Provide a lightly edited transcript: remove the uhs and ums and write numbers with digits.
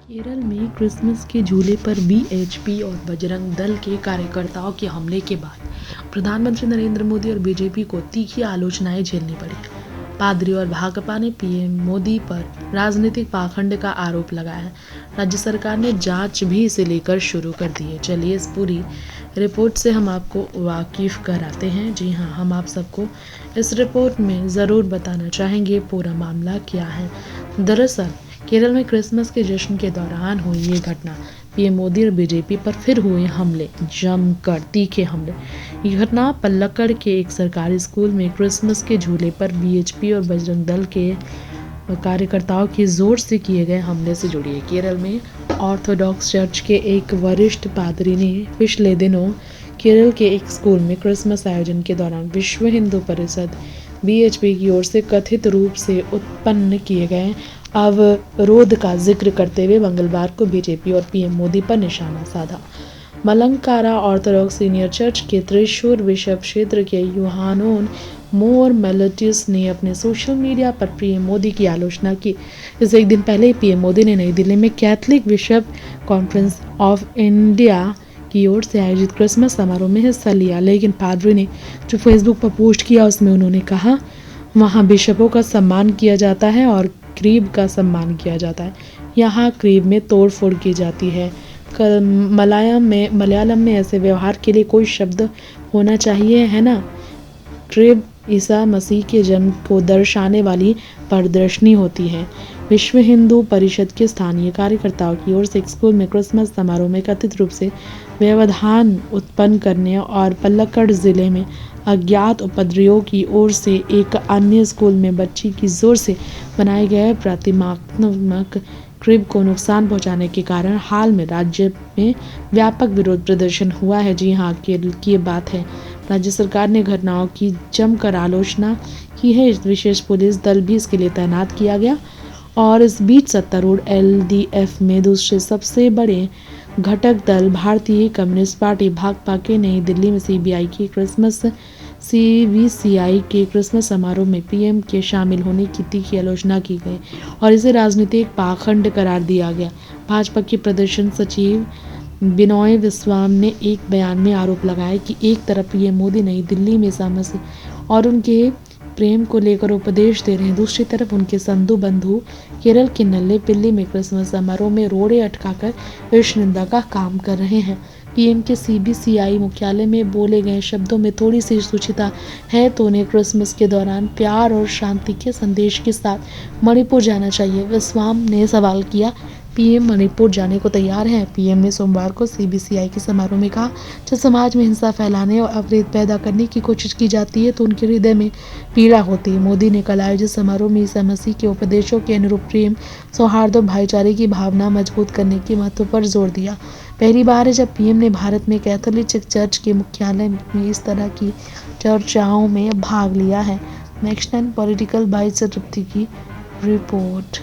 केरल में क्रिसमस के झूले पर बीएचपी और बजरंग दल के कार्यकर्ताओं के हमले के बाद प्रधानमंत्री नरेंद्र मोदी और बीजेपी को तीखी आलोचनाएं झेलनी पड़ी। पादरी और भाकपा ने पीएम मोदी पर राजनीतिक पाखंड का आरोप लगाया है। राज्य सरकार ने जांच भी इसे लेकर शुरू कर दी है। चलिए इस पूरी रिपोर्ट से हम आपको वाकिफ कराते हैं। जी हाँ, हम आप सबको इस रिपोर्ट में ज़रूर बताना चाहेंगे पूरा मामला क्या है। दरअसल केरल में क्रिसमस के जश्न के दौरान हुई ये घटना, पीएम मोदी और बीजेपी पर फिर हुए हमले, जमकर तीखे हमले। ये घटना पल्लक्कड़ के एक सरकारी स्कूल में क्रिसमस के झूले पर बीएचपी और बजरंग दल के कार्यकर्ताओं के जोर से किए गए हमले से जुड़ी है। केरल में ऑर्थोडॉक्स चर्च के एक वरिष्ठ पादरी ने पिछले दिनों केरल के एक स्कूल में क्रिसमस आयोजन के दौरान विश्व हिंदू परिषद बीएचपी की ओर से कथित रूप से उत्पन्न किए गए अवरोध का जिक्र करते हुए मंगलवार को बीजेपी और पीएम मोदी पर निशाना साधा। मलंकारा ऑर्थोडॉक्स सीनियर चर्च के त्रिशूर बिशप क्षेत्र के यूहानोन मोर मेलोटियस ने अपने सोशल मीडिया पर पीएम मोदी की आलोचना की। इससे एक दिन पहले पीएम मोदी ने नई दिल्ली में Catholic bishop conference of India की ओर से आयोजित क्रिसमस समारोह में हिस्सा लिया, लेकिन पादरी ने जो फेसबुक पर पोस्ट किया उसमें उन्होंने कहा वहाँ बिशपों का सम्मान किया जाता है और क्रीब का सम्मान किया जाता है। यहाँ क्रीब में तोड़फोड़ की जाती है। मलयालम में ऐसे व्यवहार के लिए कोई शब्द होना चाहिए, है ना। क्रीब ईसा मसीह के जन्म को दर्शाने वाली प्रदर्शनी होती है। विश्व हिंदू परिषद के स्थानीय कार्यकर्ताओं की ओर से एक स्कूल में क्रिसमस समारोह में कथित रूप से व्यवधान उत्पन्न करने और पल्लक्कड़ जिले में अज्ञात उपद्रवियों की ओर से एक अन्य स्कूल में बच्ची की जोर से बनाए गए प्रतिमात्मक क्रिब को नुकसान पहुंचाने के कारण हाल में राज्य में व्यापक विरोध प्रदर्शन हुआ है। जी हाँ, केरल की ये बात है। राज्य सरकार ने घटनाओं की जमकर आलोचना की है। विशेष पुलिस दल भी इसके लिए तैनात किया गया और इस बीच सत्तारूढ़ एलडीएफ में दूसरे सबसे बड़े घटक दल भारतीय कम्युनिस्ट पार्टी भाकपा के नई दिल्ली में सीबीसीआई के क्रिसमस समारोह में पीएम के शामिल होने की तीखी आलोचना की गई और इसे राजनीतिक पाखंड करार दिया गया। भाजपा के प्रदर्शन सचिव बिनोय विश्वाम ने एक बयान में आरोप लगाया कि एक तरफ पीएम मोदी नई दिल्ली में ईसा मसीह और उनके प्रेम को लेकर उपदेश दे रहे हैं, दूसरी तरफ उनके संधु बंधु केरल के नल्ले पिल्ली में क्रिसमस समारोह में रोड़े अटकाकर ईश निंदा का काम कर रहे हैं। पीएम के सीबीसीआई मुख्यालय में बोले गए शब्दों में थोड़ी सी सूचिता है तो उन्हें क्रिसमस के दौरान प्यार और शांति के संदेश के साथ मणिपुर जाना चाहिए। विश्वाम ने सवाल किया, पीएम मणिपुर जाने को तैयार हैं? पीएम ने सोमवार को सीबीसीआई के समारोह में कहा, जब समाज में हिंसा फैलाने और अवरोध पैदा करने की कोशिश की जाती है तो उनके हृदय में पीड़ा होती है। मोदी ने कल आयोजित समारोह में ईसा मसीह के उपदेशों के अनुरूप प्रेम, सौहार्द और भाईचारे की भावना मजबूत करने के महत्व पर जोर दिया। पहली बार है जब पीएम ने भारत में कैथोलिक चर्च के मुख्यालय में इस तरह की चर्चाओं में भाग लिया है। नेक्स्ट टाइम पॉलिटिकल बाइट से तृप्ति की रिपोर्ट।